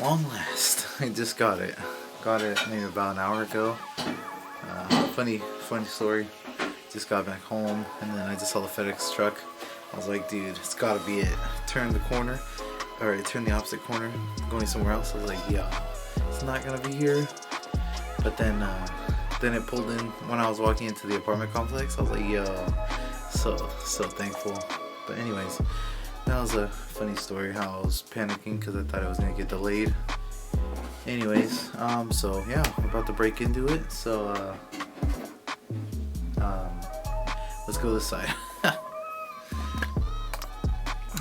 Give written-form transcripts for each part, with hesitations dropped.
Long last, I just got it. Got it maybe about an hour ago. Funny story. Just got back home and then I just saw the FedEx truck. I was like, dude, it's gotta be it. Turned the corner, or it turned the opposite corner, going somewhere else. I was like, yo, it's not gonna be here. But then it pulled in when I was walking into the apartment complex. I was like, yo, so thankful. But anyways, that was a funny story how I was panicking because I thought I was gonna get delayed. Anyways, so yeah, we're about to break into it. So let's go this side.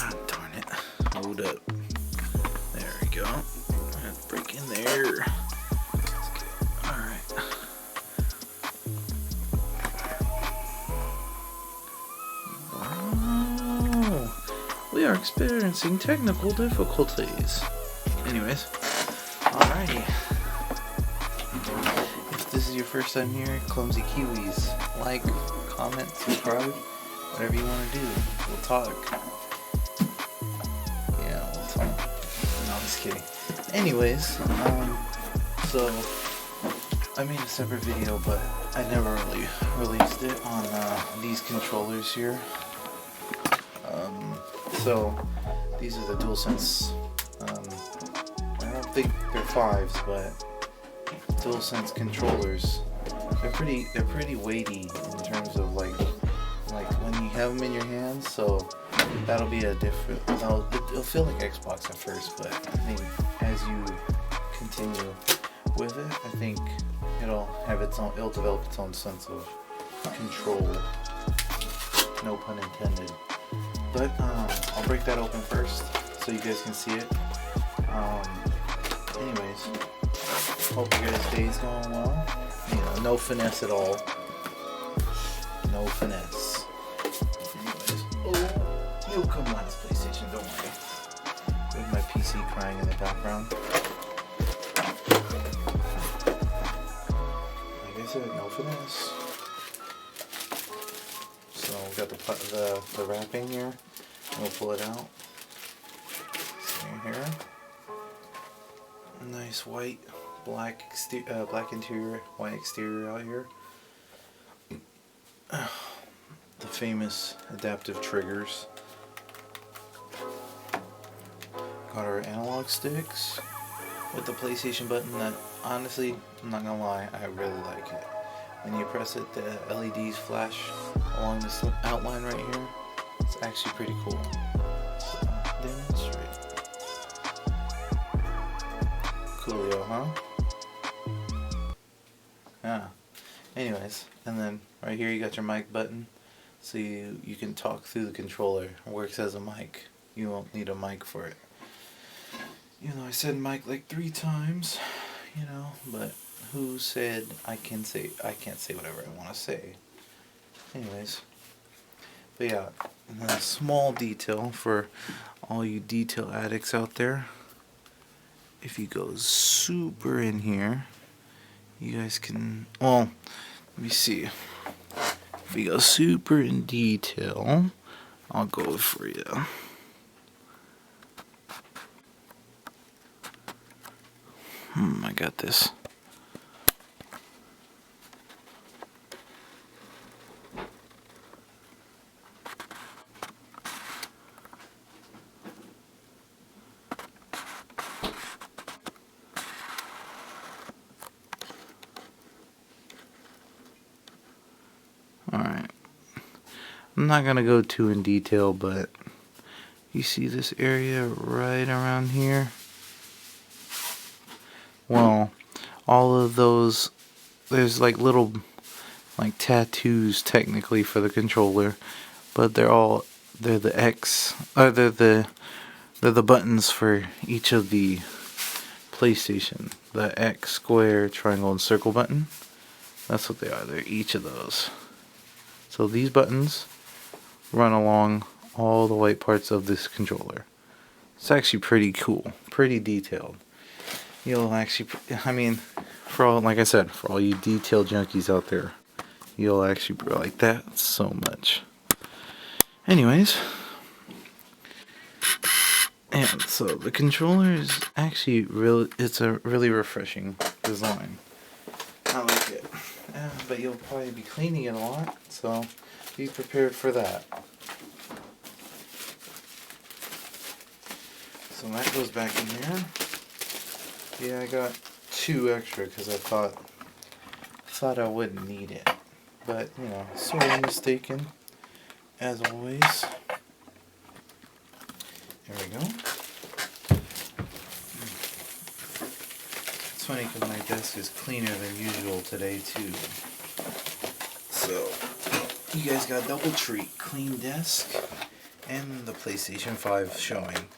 Ah, darn it. Hold up. There we go. Let's break in there. Let's get it. Alright. Wow. We are experiencing technical difficulties. Anyways. Alrighty. If this is your first time here, Clumsy Kiwis, like, comment, subscribe, whatever you want to do. We'll talk. Yeah, we'll talk. No, I'm just kidding. Anyways, so I made a separate video, but I never really released it on these controllers here. So these are the DualSense. I don't think they're 5s, but DualSense controllers. They're pretty weighty in terms of like when you have them in your hands. So that'll be a different. It'll feel like Xbox at first, but I think as you continue with it, I think it'll develop its own sense of control. No pun intended. But I'll break that open first so you guys can see it. Anyways, hope you guys' day's going well. You know, no finesse at all. No finesse. Anyways, you'll come last, PlayStation, don't worry. With my PC crying in the background. Like I said, no finesse. So we got the wrapping here. We'll pull it out. See here. Nice white, black interior, white exterior out here. The famous adaptive triggers. Got our analog sticks with the PlayStation button that, honestly, I'm not gonna lie, I really like it. When you press it, the LEDs flash along this outline right here. It's actually pretty cool. So, demonstrate. Coolio, huh? Yeah. Anyways, and then right here you got your mic button, so you can talk through the controller. It works as a mic. You won't need a mic for it. Even though I said mic like 3 times, you know, but who said I can't say whatever I want to say? Anyways, but yeah, and then a small detail for all you detail addicts out there. If you go super in here, you guys can, well, let me see. If we go super in detail, I'll go for you. I got this. Alright, I'm not going to go too in detail, but you see this area right around here? Well, all of those, there's like little like tattoos technically for the controller, but they're the X, or they're the buttons for each of the PlayStation. The X, square, triangle, and circle button. That's what they are. They're each of those. So these buttons run along all the white parts of this controller. It's actually pretty cool, pretty detailed. You'll actually, I mean, for all, like I said, for all you detail junkies out there, you'll actually like that so much. Anyways, And so the controller is actually it's a really refreshing design. I like it. But you'll probably be cleaning it a lot, so be prepared for that. So that goes back in there. Yeah, I got 2 extra because I thought I wouldn't need it. But, you know, sorely mistaken, as always. There we go. It's funny because my desk is cleaner than usual today, too. So, you guys got a double treat. Clean desk and the PlayStation 5 showing.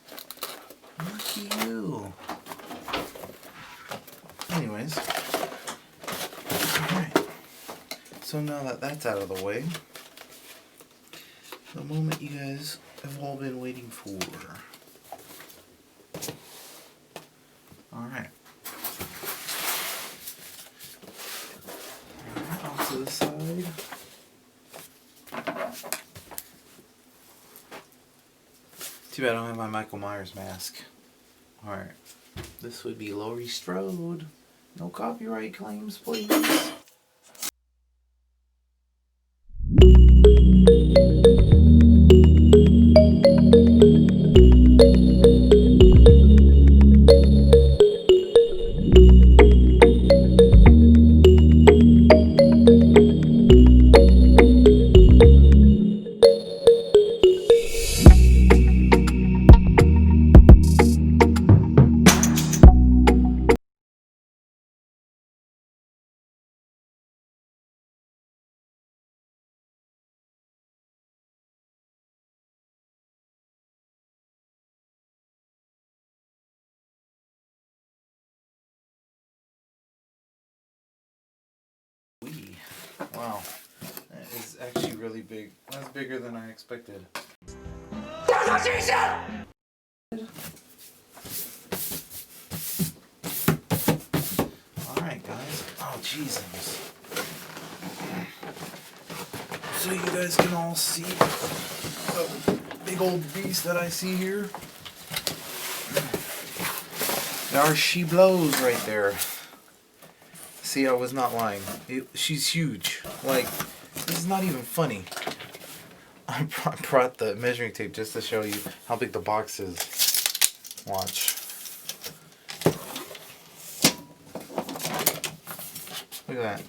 Lucky you. Anyways. Alright. So now that that's out of the way, the moment you guys have all been waiting for. Alright. Off to the side. Too bad I don't have my Michael Myers mask. Alright. This would be Laurie Strode. No copyright claims, please. Wow, that is actually really big. That's bigger than I expected. Alright guys, oh Jesus. So you guys can all see the big old beast that I see here. There she blows right there. See, I was not lying. She's huge. Like, this is not even funny. I brought the measuring tape just to show you how big the box is. Watch. Look at that.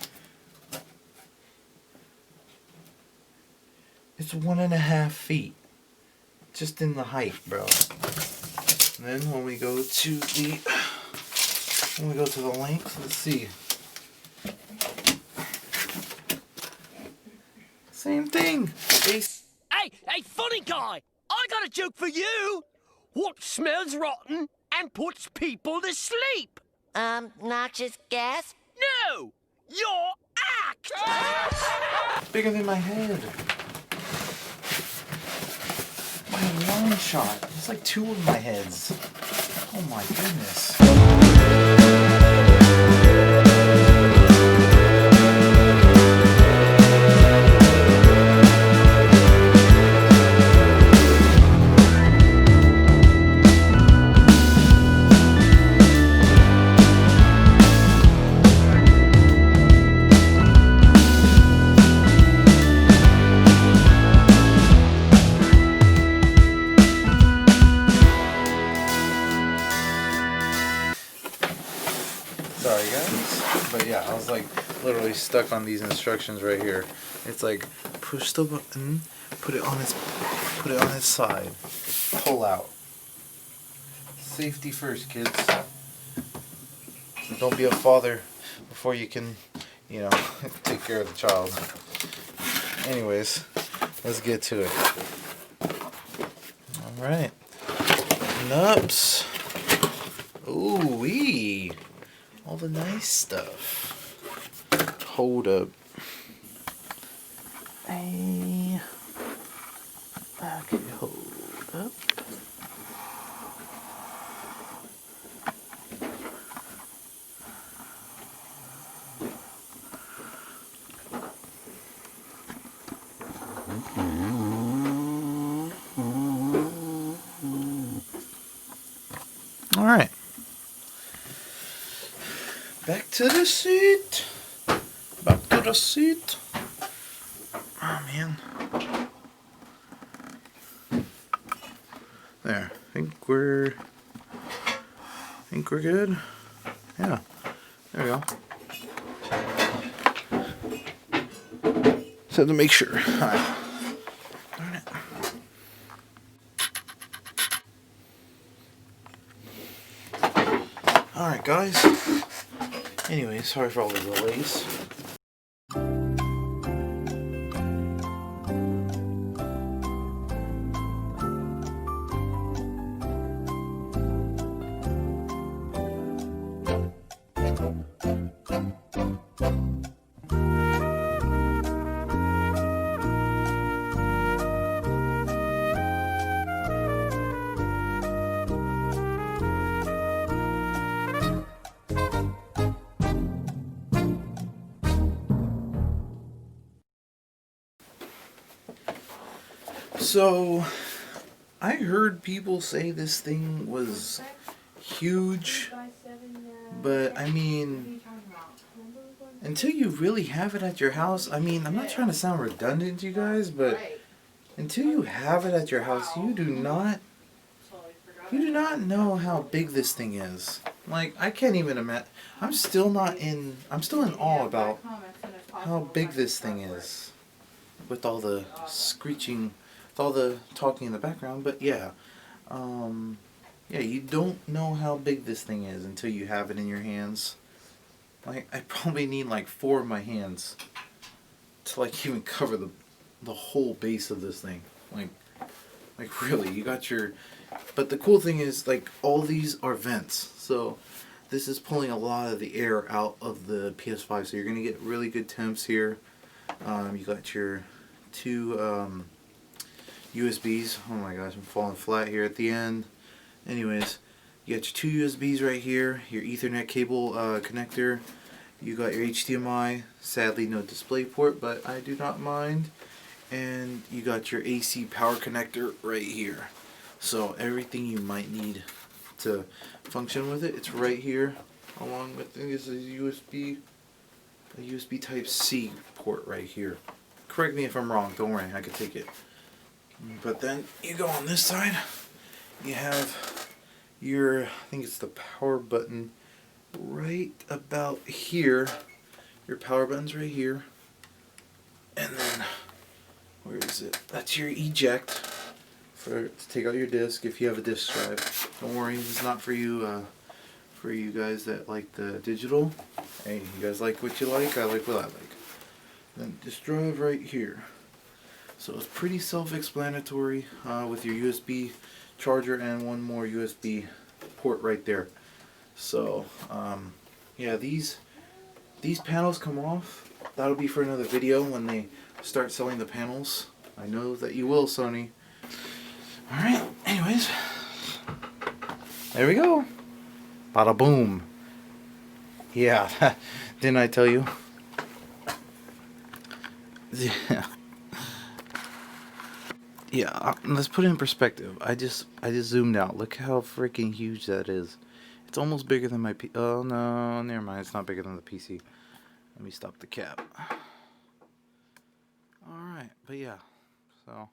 It's 1.5 feet. Just in the height, bro. And then when we go to the length, let's see. Same thing. Hey, funny guy! I got a joke for you! What smells rotten and puts people to sleep? Noxious gas? No! Your act! Bigger than my head. My long shot. It's like 2 of my heads. Oh my goodness. Sorry guys, but yeah, I was like literally stuck on these instructions right here. It's like push the button, put it on its side, pull out. Safety first, kids. Don't be a father before you can, you know, take care of the child. Anyways, let's get to it. All right, nups. Ooh wee. All the nice stuff. Hold up. Hey. Okay, hold up. Alright. Back to the seat. Back to the seat. Oh man. There. I think we're good. Yeah. There we go. Just have to make sure. Alright. Darn it. Alright guys. Anyway, sorry for all the delays. So, I heard people say this thing was huge, but I mean, until you really have it at your house, I mean, I'm not trying to sound redundant, you guys, but until you have it at your house, you do not know how big this thing is. Like, I can't even imagine. I'm still in awe about how big this thing is, with all the screeching, with all the talking in the background. But yeah, yeah, you don't know how big this thing is until you have it in your hands. Like, I probably need like 4 of my hands to like even cover the whole base of this thing. Like really, you got your. But the cool thing is, like, all these are vents, so this is pulling a lot of the air out of the PS5. So you're gonna get really good temps here. You got your 2 USBs. Oh my gosh, I'm falling flat here at the end. Anyways, you got your 2 USBs right here, your Ethernet cable connector. You got your HDMI. Sadly, no display port, but I do not mind. And you got your AC power connector right here. So everything you might need to function with it, it's right here. Along with this is a USB Type C port right here. Correct me if I'm wrong. Don't worry, I can take it. But then you go on this side. You have your, I think it's the power button right about here. Your power button's right here. And then, where is it? That's your eject to take out your disc if you have a disc drive. Don't worry, it's not for you guys that like the digital. Hey, you guys like what you like, I like what I like. Then just drive right here. So it's pretty self-explanatory with your USB charger and one more USB port right there. So yeah, these panels come off. That'll be for another video when they start selling the panels. I know that you will, Sony. Alright, anyways. There we go. Bada boom. Yeah, didn't I tell you? Yeah. Yeah, let's put it in perspective. I just zoomed out. Look how freaking huge that is. It's almost bigger than my oh no, never mind. It's not bigger than the PC. Let me stop the cap. Alright, but yeah. So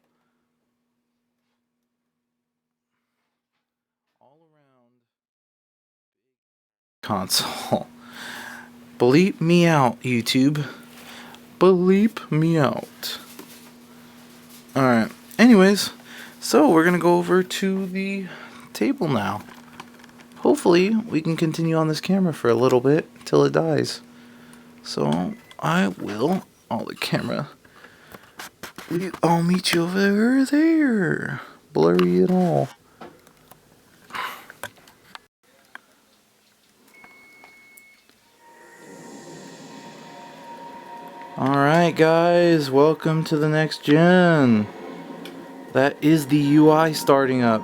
all around console. Bleep me out, YouTube. Bleep me out. Alright. Anyways, so we're gonna go over to the table now. Hopefully we can continue on this camera for a little bit till it dies. So I will the camera. I'll meet you over there. Blurry it all. Alright guys, welcome to the next gen. That is the UI starting up.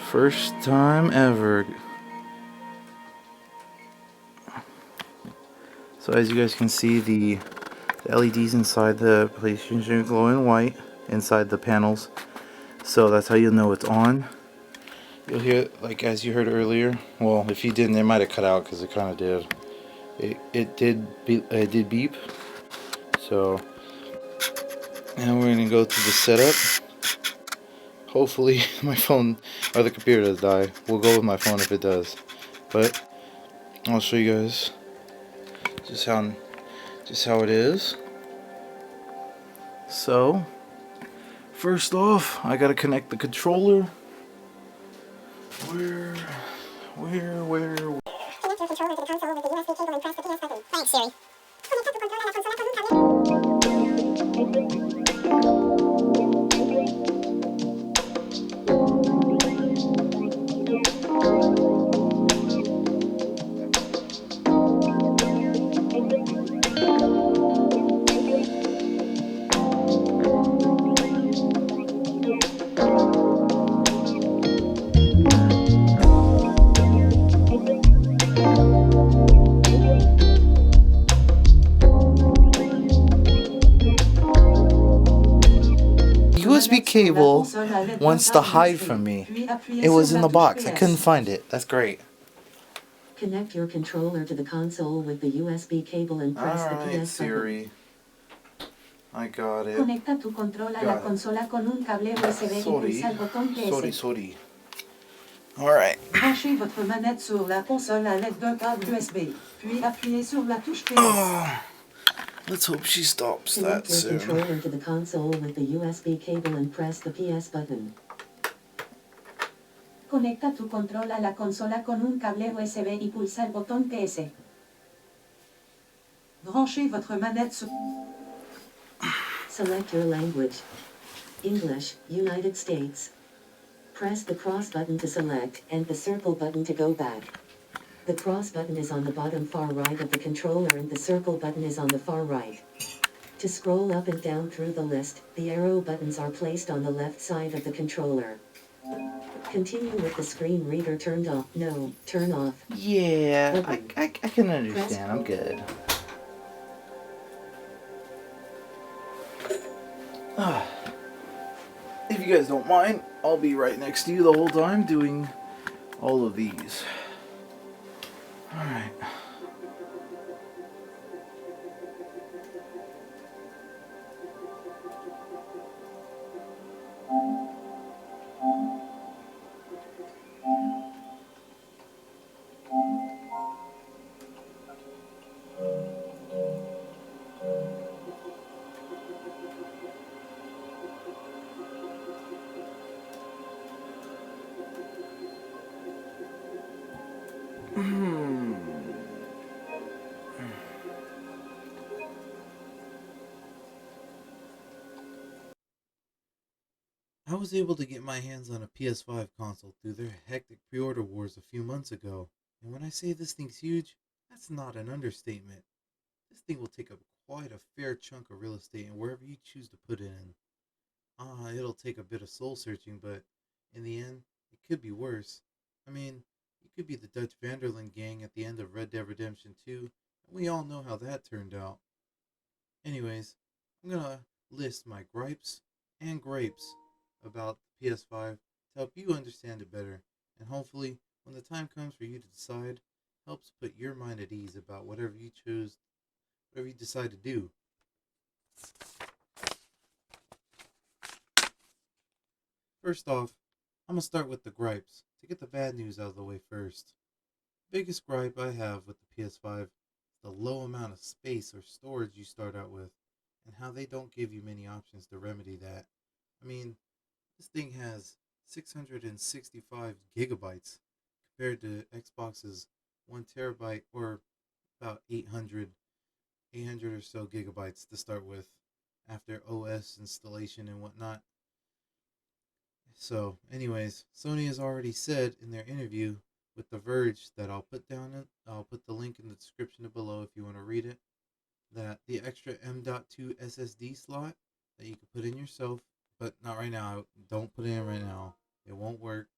First time ever. So as you guys can see, the LEDs inside the PlayStation are glowing white inside the panels. So that's how you'll know it's on. you'll hear, like as you heard earlier. Well, if you didn't, it might have cut out because it kind of did. It did beep. So now we're gonna go through the setup. Hopefully my phone or the computer does die. We'll go with my phone if it does. But I'll show you guys just how it is. So first off, I gotta connect the controller. Where? Connect your controller to the console with the USB cable and press the PS button. Thanks, Siri. USB cable wants to hide from me. It was in the box. I couldn't find it. That's great. Connect your controller to the console with the USB cable and press the PS button. Siri. I got it. Conecta tu control a la consola con un cable USB y pulsa el botón PS. Sorry. Alright. Branchez votre manette sur la console à l'aide d'un câble USB, puis appuyez sur la touche PS. Let's hope she stops Connect that your soon. controller to the console with the USB cable and press the PS button. Conecta tu control a la consola con un cable USB y pulsa el botón PS. Branchez votre manette sur... Select your language. English, United States. Press the cross button to select and the circle button to go back. The cross button is on the bottom far right of the controller and the circle button is on the far right. To scroll up and down through the list, the arrow buttons are placed on the left side of the controller. Continue with the screen reader turned off. No, turn off. Yeah, I can understand. I'm good. If you guys don't mind, I'll be right next to you the whole time doing all of these. Alright. I was able to get my hands on a PS5 console through their hectic pre-order wars a few months ago, and when I say this thing's huge, that's not an understatement. This thing will take up quite a fair chunk of real estate and wherever you choose to put it in. It'll take a bit of soul searching, but in the end, it could be worse. I mean, you could be the Dutch Vanderland gang at the end of Red Dead Redemption 2, and we all know how that turned out. Anyways, I'm gonna list my gripes and grapes about the PS5 to help you understand it better, and hopefully, when the time comes for you to decide, helps put your mind at ease about whatever you decide to do. First off, I'm gonna start with the gripes to get the bad news out of the way first. The biggest gripe I have with the PS5 is the low amount of space or storage you start out with, and how they don't give you many options to remedy that. I mean, this thing has 665 gigabytes compared to Xbox's 1 terabyte or about 800 or so gigabytes to start with after OS installation and whatnot. So, anyways, Sony has already said in their interview with The Verge that I'll put the link in the description below if you want to read it, that the extra M.2 SSD slot that you can put in yourself, but not right now. Don't put it in right now. It won't work,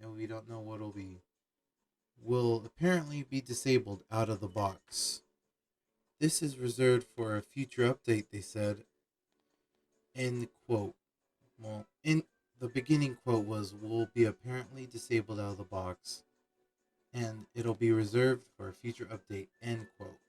and we don't know what it'll be. Will apparently be disabled out of the box. This is reserved for a future update, they said. End quote. Well, in the beginning quote was, "Will be apparently disabled out of the box, and it'll be reserved for a future update," end quote.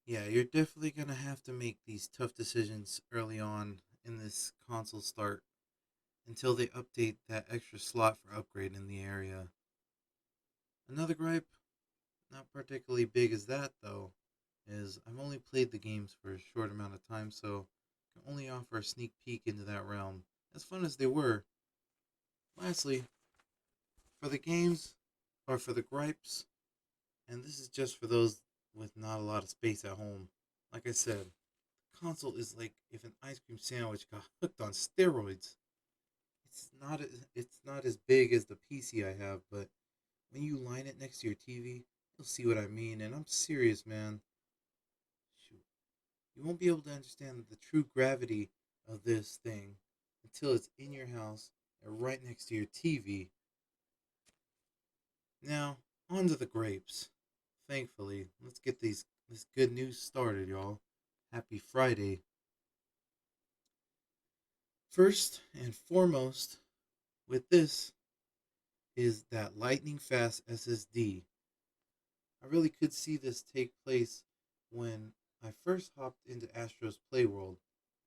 Yeah, you're definitely gonna have to make these tough decisions early on in this console start until they update that extra slot for upgrade in the area. Another gripe, not particularly big as that though, is I've only played the games for a short amount of time, so I can only offer a sneak peek into that realm, as fun as they were. Lastly, for the games, or for the gripes, and this is just for those with not a lot of space at home. Like I said, the console is like if an ice cream sandwich got hooked on steroids. It's not as big as the PC I have, but when you line it next to your TV, you'll see what I mean, and I'm serious, man. Shoot. You won't be able to understand the true gravity of this thing until it's in your house and right next to your TV. Now, on to the grapes. Thankfully, let's get this good news started, y'all. Happy Friday. First and foremost, with this is that lightning fast SSD. I really could see this take place when I first hopped into Astro's Playworld,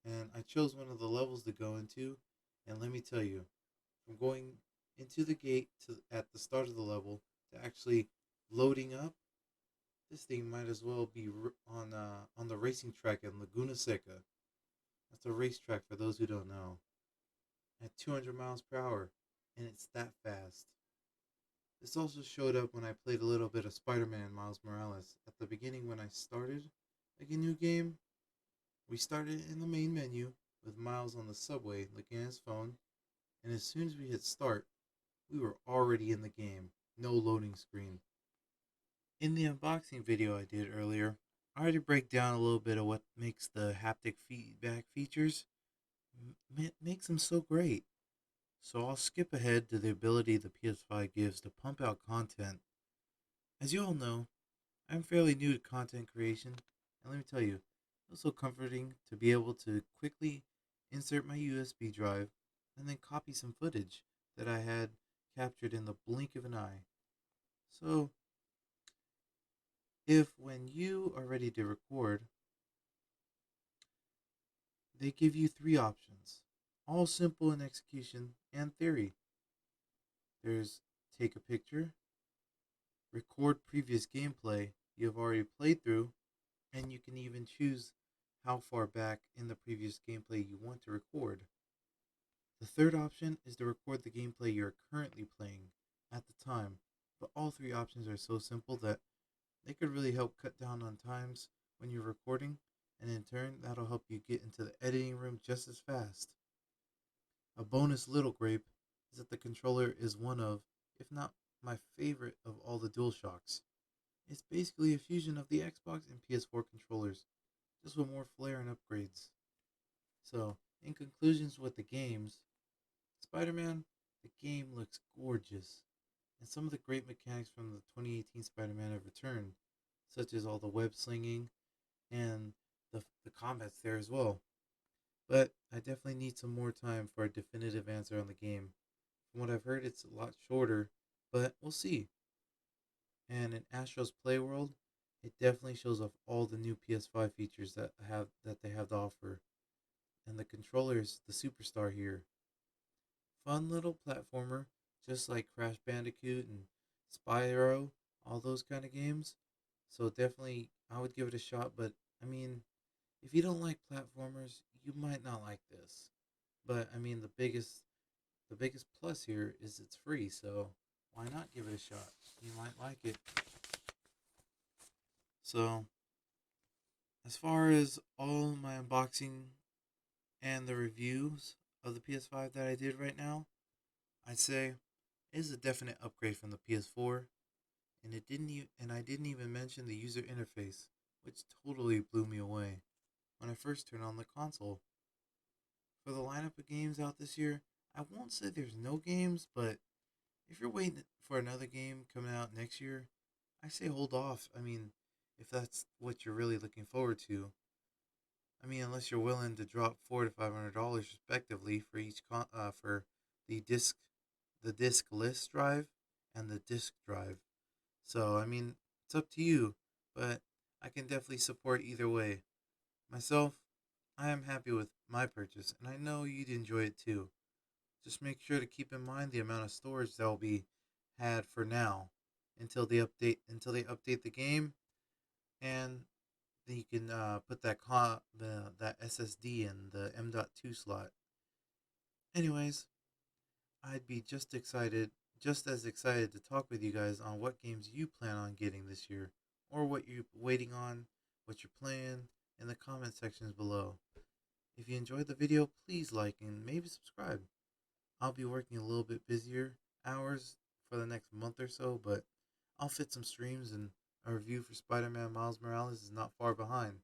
and I chose one of the levels to go into, and let me tell you, from going into the gate to at the start of the level to actually loading up, this thing might as well be on the racing track in Laguna Seca. That's a racetrack for those who don't know. At 200 miles per hour, and it's that fast. This also showed up when I played a little bit of Spider-Man Miles Morales. At the beginning when I started like a new game, we started in the main menu with Miles on the subway looking at his phone, and as soon as we hit start, we were already in the game. No loading screen. In the unboxing video I did earlier, I already break down a little bit of what makes the haptic feedback features makes them so great. So I'll skip ahead to the ability the PS5 gives to pump out content. As you all know, I'm fairly new to content creation, and let me tell you, it was so comforting to be able to quickly insert my USB drive and then copy some footage that I had captured in the blink of an eye. So, if when you are ready to record, they give you three options, all simple in execution and theory. There's take a picture, record previous gameplay you have already played through, and you can even choose how far back in the previous gameplay you want to record. The third option is to record the gameplay you are currently playing at the time, but all three options are so simple that they could really help cut down on times when you're recording, and in turn, that'll help you get into the editing room just as fast. A bonus little grape is that the controller is one of, if not my favorite of all the DualShocks. It's basically a fusion of the Xbox and PS4 controllers, just with more flair and upgrades. So, in conclusions with the games, Spider-Man, the game looks gorgeous, and some of the great mechanics from the 2018 Spider-Man have returned, such as all the web slinging and the combat's there as well. But I definitely need some more time for a definitive answer on the game. From what I've heard, it's a lot shorter, but we'll see. And in Astro's Playworld, it definitely shows off all the new PS5 features that they have to offer. And the controller is the superstar here. Fun little platformer, just like Crash Bandicoot and Spyro, all those kind of games. So definitely, I would give it a shot. But I mean, if you don't like platformers, you might not like this. But I mean, the biggest plus here is it's free. So why not give it a shot? You might like it. So as far as all my unboxing and the reviews of the PS5 that I did right now, I'd say it is a definite upgrade from the PS4, and I didn't even mention the user interface, which totally blew me away when I first turned on the console. For the lineup of games out this year, I won't say there's no games, but if you're waiting for another game coming out next year, I say hold off. I mean, if that's what you're really looking forward to. I mean, unless you're willing to drop $400 to $500 respectively for for the disc-less drive and the disc drive. So I mean, it's up to you, but I can definitely support either way. Myself, I am happy with my purchase, and I know you'd enjoy it too. Just make sure to keep in mind the amount of storage that will be had for now until they update the game, and then you can put that SSD in the M.2 slot. Anyways, I'd be just as excited to talk with you guys on what games you plan on getting this year, or what you're waiting on, what you're playing, in the comment sections below. If you enjoyed the video, please like and maybe subscribe. I'll be working a little bit busier hours for the next month or so, but I'll fit some streams, and a review for Spider-Man Miles Morales is not far behind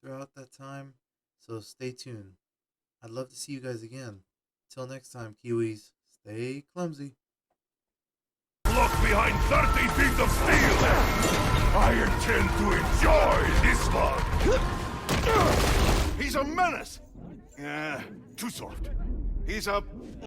throughout that time, so stay tuned. I'd love to see you guys again. Till next time, Kiwis, stay clumsy. Look behind 30 feet of steel! I intend to enjoy this one! He's a menace! Yeah, too soft. He's a